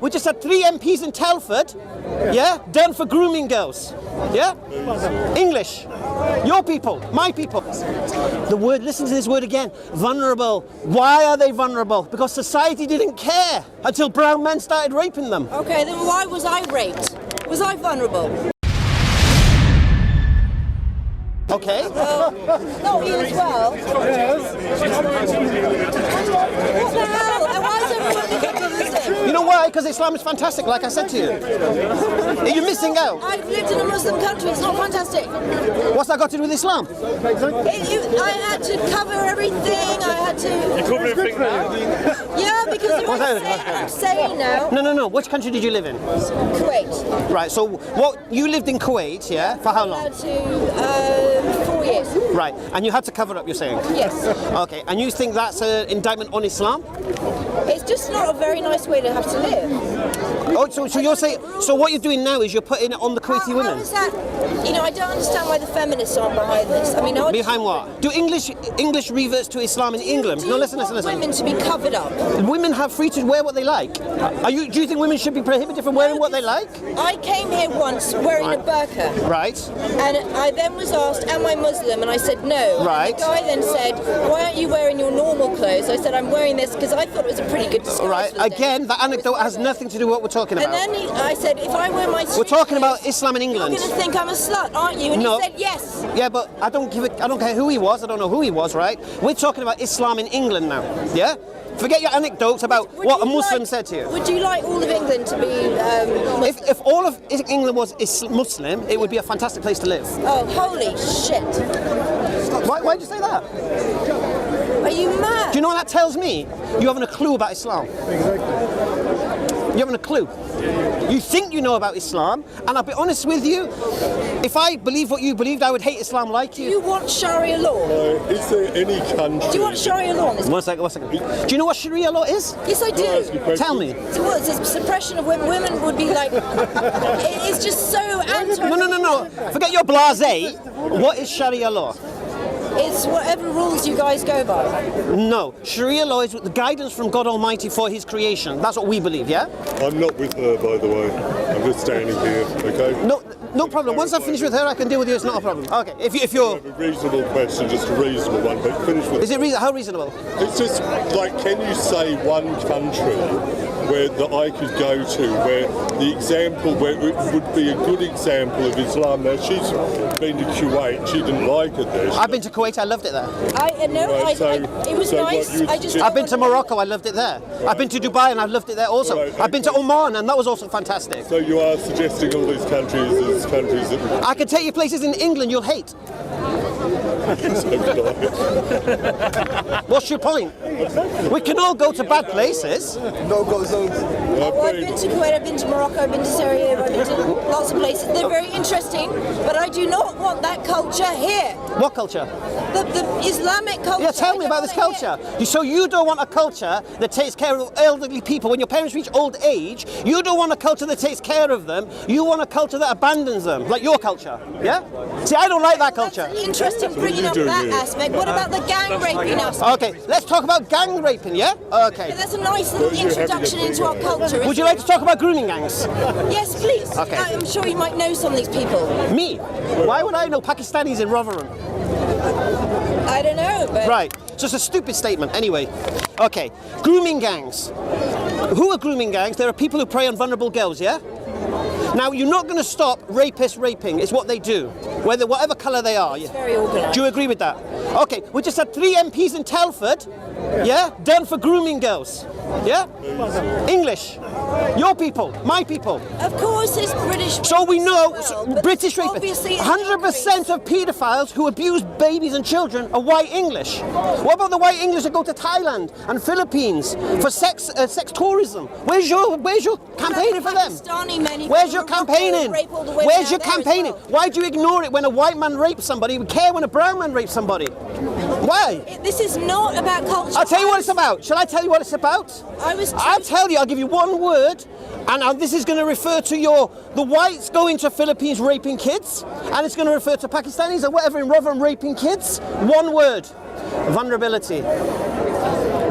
We just had 3 MPs in Telford, yeah, done for grooming girls. Yeah? English. Your people, my people. The word, listen to this word again, vulnerable. Why are they vulnerable? Because society didn't care until brown men started raping them. Okay, then why was I raped? Was I vulnerable? Okay. Not you as well. What the hell? Why is everyone becoming Muslim? You know why? Because Islam is fantastic, like I said to you. You're missing out. I've lived in a Muslim country, it's not fantastic. What's that got to do with Islam? I had to cover everything, I had to... You cover everything now? Yeah, because if I'm saying now... No. Which country did you live in? Kuwait. Right, so you lived in Kuwait, yeah? For how long? 4 years. Right, and you had to cover up, you're saying? Yes. Okay, and you think that's an indictment on Islam? It's just not a very nice way to have to live. Oh, so you're saying, so what you're doing now is you're putting it on the Kuwaiti women? How is that? You know, I don't understand why the feminists aren't behind this. I mean, behind what? Do English reverts to Islam in England? Do listen. Women to be covered up. Women have free to wear what they like. Do you think women should be prohibited from wearing what they like? I came here once wearing a burqa. Right. And I then was asked, am I Muslim? And I said no. Right. And the guy then said, why aren't you wearing your normal clothes? I said, I'm wearing this because I thought it was a pretty good disguise. Right. Again, that anecdote has nothing to do with what we're talking about. And then I said, if I wear my we're talking about Islam in England. You're going to think I'm a slut, aren't you? And no. he said yes. Yeah, but I don't care who he was. I don't know who he was, right? We're talking about Islam in England now. Yeah? Forget your anecdotes about what a Muslim said to you. Would you like all of England to be Muslim? If all of England was Muslim, it would be a fantastic place to live. Oh, holy shit. Why'd you say that? Are you mad? Do you know what that tells me? You haven't a clue about Islam. You haven't a clue. You think you know about Islam, and I'll be honest with you, if I believe what you believed, I would hate Islam like you. Do you want Sharia law? Is there any country... Do you want Sharia law? One second. Do you know what Sharia law is? Yes, I do. Tell me. So what, it's a suppression of women. Women would be like... it's just so anti... No. Forget your blasé. What is Sharia law? It's whatever rules you guys go by. No. Sharia law is the guidance from God Almighty for His creation. That's what we believe, yeah? I'm not with her, by the way. I'm just standing here, okay? No problem. Once I finish with her, I can deal with you. It's not a problem. Okay, if you're... I have a reasonable question, just a reasonable one, but finish with it. Is it how reasonable? It's just, like, can you say one country that I could go to where the example, where it would be a good example of Islam? Now, she's been to Kuwait, she didn't like it there. I've been to Kuwait, I loved it there. It was nice. I've been to Morocco, I loved it there. Right. I've been to Dubai and I loved it there also. Right, I've been to Oman and that was also fantastic. So you are suggesting all these countries as countries that... I can tell you places in England you'll hate. What's your point? We can all go to bad places. No-go zones. I've been to Kuwait, I've been to Morocco, I've been to Syria, I've been to lots of places. They're very interesting, but I do not want that culture here. What culture? The Islamic culture. Yeah, tell me about this culture. So you don't want a culture that takes care of elderly people. When your parents reach old age, you don't want a culture that takes care of them. You want a culture that abandons them, like your culture. Yeah? See, I don't like that culture. That's interesting bringing up that aspect. What about the gang raping aspect? Okay, let's talk about gang raping, yeah? Okay. Yeah, that's a nice little introduction into our culture. Would you like to talk about grooming gangs? Yes, please. Okay. I'm sure you might know some of these people. Me? Why would I know Pakistanis in Rotherham? I don't know, but... Right, so it's a stupid statement. Anyway, okay, grooming gangs. Who are grooming gangs? There are people who prey on vulnerable girls, yeah? Now, you're not going to stop rapists raping. It's what they do, whatever colour they are. It's very organised. Do you agree with that? Okay, we just had 3 MPs in Telford, yeah, done for grooming girls. Yeah? English. Your people, my people. Of course it's British. So we know British rapists. 100% of paedophiles who abuse babies and children are white English. What about the white English that go to Thailand and Philippines for sex tourism? Where's your campaigning for them? Where's your campaigning? Where's your campaigning? Why do you ignore it when a white man rapes somebody? We care when a brown man rapes somebody. Why? This is not about culture. I'll tell you what it's about. Shall I tell you what it's about? I'll tell you, I'll give you one word, and this is going to refer to the whites going to Philippines raping kids, and it's going to refer to Pakistanis or whatever in Rotherham raping kids. One word. Vulnerability.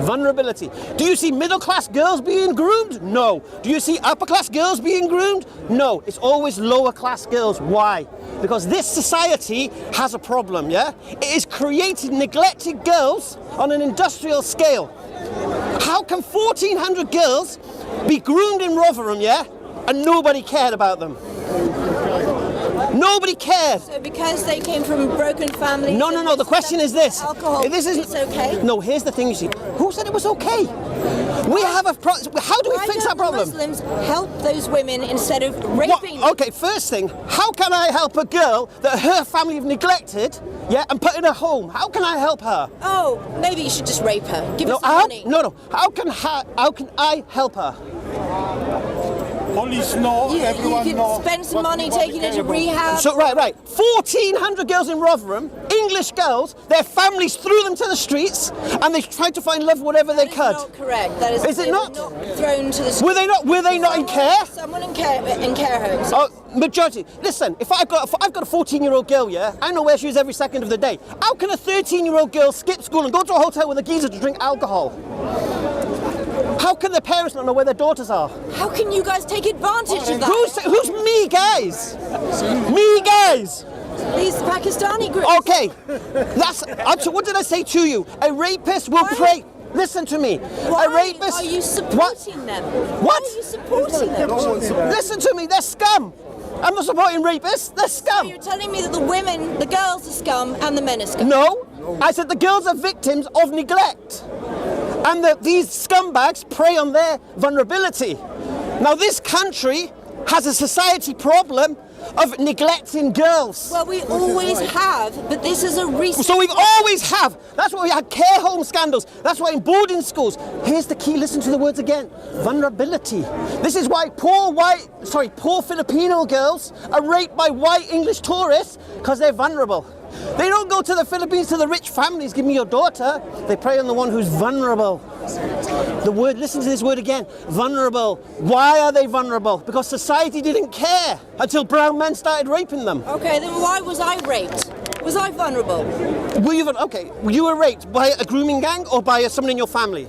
Vulnerability. Do you see middle-class girls being groomed? No. Do you see upper-class girls being groomed? No. It's always lower-class girls. Why? Because this society has a problem, yeah? It is created neglected girls on an industrial scale. How can 1,400 girls be groomed in Rotherham, yeah? And nobody cared about them? Nobody cared. So because they came from broken families... No. The question is this. Alcohol, it's okay? No, here's the thing, you see. Who said it was okay? We have a how do we fix that problem? Muslims help those women instead of raping them? Okay, first thing, how can I help a girl that her family have neglected, yeah, and put in a home? How can I help her? Oh, maybe you should just rape her. Give her some money. No. How can I help her? Police know, everyone you know. can spend some money taking her to rehab. So, right. 1,400 girls in Rotherham, English girls, their families threw them to the streets and they tried to find love whatever they could. That is not correct. That is it not? Not thrown to the streets. Were they not in care? Someone in care homes. Oh, majority. Listen, if I've got a 14-year-old girl, yeah, I know where she is every second of the day. How can a 13-year-old girl skip school and go to a hotel with a geezer to drink alcohol? How can the parents not know where their daughters are? How can you guys take advantage of that? Who's me, guys? Me, guys? These Pakistani groups. Okay, so what did I say to you? A rapist will pray. Listen to me. Why a rapist. Are you supporting them? What? Why are you supporting them? Listen to me. They're scum. I'm not supporting rapists. They're scum. So you're telling me that the girls are scum and the men are scum? No. I said the girls are victims of neglect. And these scumbags prey on their vulnerability. Now, this country has a society problem of neglecting girls. Well, we always have, but this is a recent... So we've always have. That's why we had care home scandals. That's why in boarding schools. Here's the key, listen to the words again. Vulnerability. This is why poor Filipino girls are raped by white English tourists, because they're vulnerable. They don't go to the Philippines to the rich families, give me your daughter. They prey on the one who's vulnerable. Listen to this word again, vulnerable. Why are they vulnerable? Because society didn't care until brown men started raping them. Okay, then why was I raped? Was I vulnerable? You were raped by a grooming gang or by someone in your family?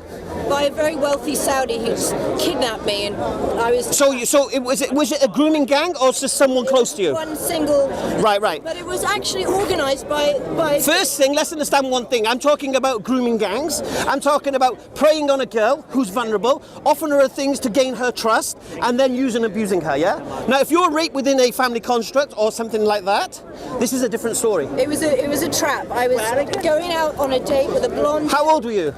By a very wealthy Saudi who's kidnapped me, and I was... Was it a grooming gang or just someone close to you? One single... Right. But it was actually organised by... First thing, let's understand one thing. I'm talking about grooming gangs. I'm talking about preying on a girl who's vulnerable, offering her things to gain her trust, and then using and abusing her, yeah? Now, if you're raped within a family construct or something like that, this is a different story. It was a trap. I was going out on a date with a blonde... How old were you?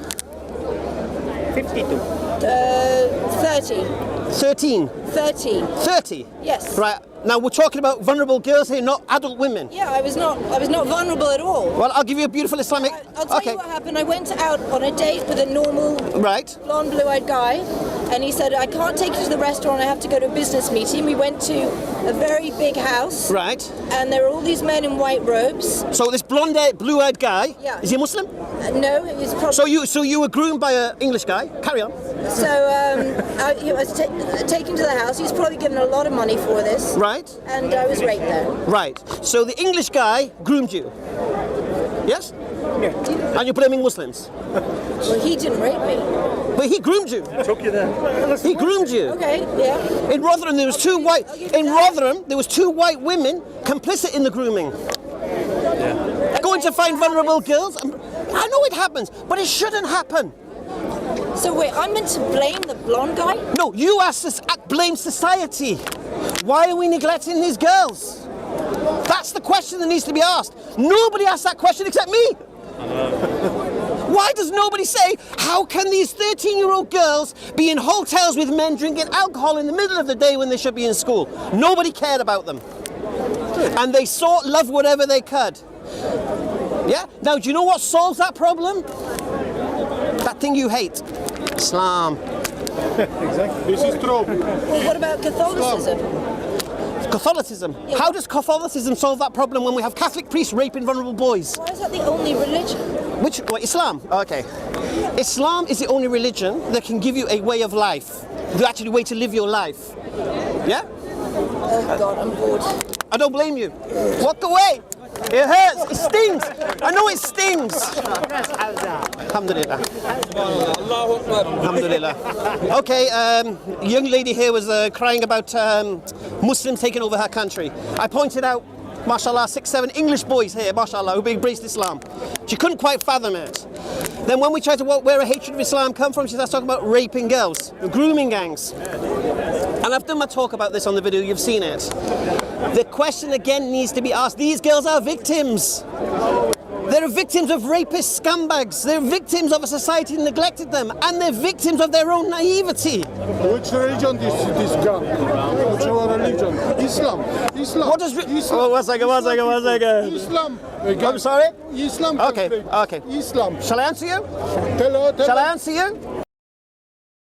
52. 30. 13. 30. 30? Yes. Right. Now we're talking about vulnerable girls here, not adult women. Yeah, I was not vulnerable at all. Well, I'll give you a beautiful Islamic... I'll tell you what happened. I went out on a date with a normal blonde, blue-eyed guy, and he said, I can't take you to the restaurant, I have to go to a business meeting. We went to a very big house. Right. And there were all these men in white robes. So this blonde, blue-eyed guy, is he a Muslim? No, he was probably... So you were groomed by an English guy? Carry on. So I was taken to the house. He was probably given a lot of money for this. Right. And I was raped there. Right. So the English guy groomed you? Yes? Yeah. And you're blaming Muslims? Well, he didn't rape me. But he groomed you. Took you there. He groomed you. Okay, yeah. In Rotherham, there was two white women complicit in the grooming. Yeah. Going to find vulnerable girls. I know it happens, but it shouldn't happen. So wait, I'm meant to blame the blonde guy? No, you blame society. Why are we neglecting these girls? That's the question that needs to be asked. Nobody asks that question except me. Why does nobody say, how can these 13-year-old girls be in hotels with men drinking alcohol in the middle of the day when they should be in school? Nobody cared about them. And they sought love whatever they could. Yeah? Now, do you know what solves that problem? That thing you hate. Islam. Exactly. This is true. Well, what about Catholicism? Catholicism? Yeah. How does Catholicism solve that problem when we have Catholic priests raping vulnerable boys? Why is that the only religion? Islam? Okay. Islam is the only religion that can give you a way of life. The actual way to live your life. Yeah? Oh God, I'm bored. I don't blame you. Walk away. It hurts. It stings. I know it stings. Alhamdulillah. Alhamdulillah. Okay, young lady here was crying about Muslims taking over her country. I pointed out, mashallah, 6, 7 English boys here, mashallah, who embraced Islam. She couldn't quite fathom it. Then when we tried to where a hatred of Islam come from, she starts talking about raping girls, grooming gangs. And I've done my talk about this on the video, you've seen it. The question again needs to be asked, these girls are victims. They're victims of rapist scumbags. They're victims of a society that neglected them. And they're victims of their own naivety. Which religion this gun? Which religion? Islam. Islam. What does... Islam. Oh, one second. Islam. I'm sorry? Islam. Okay. Islam. Shall I answer you? Tell Shall I answer you?